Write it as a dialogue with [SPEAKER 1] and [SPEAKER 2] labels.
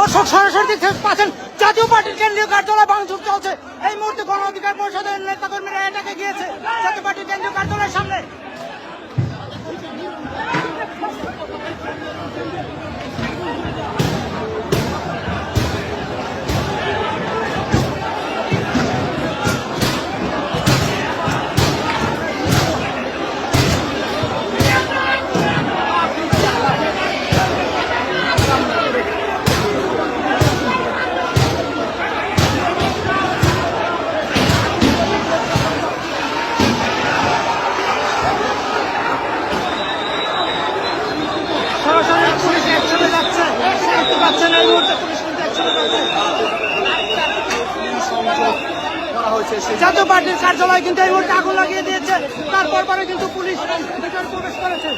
[SPEAKER 1] দর্শক সরাসরি দেখতে পাচ্ছেন জাতীয় পার্টির কেন্দ্রীয় কার্যালয় ভাঙচুর চলছে। এই মুহূর্তে গণ অধিকার পরিষদের নেতাকর্মীরা এটাকে গিয়েছে জাতীয় পার্টির কেন্দ্রীয় কার্যালয়ের সামনে। জাতীয় পার্টির কার্যালয় কিন্তু এই মুহূর্তে আগুন লাগিয়ে দিয়েছে, তারপর পরে কিন্তু পুলিশ ভিতরে প্রবেশ করেছে।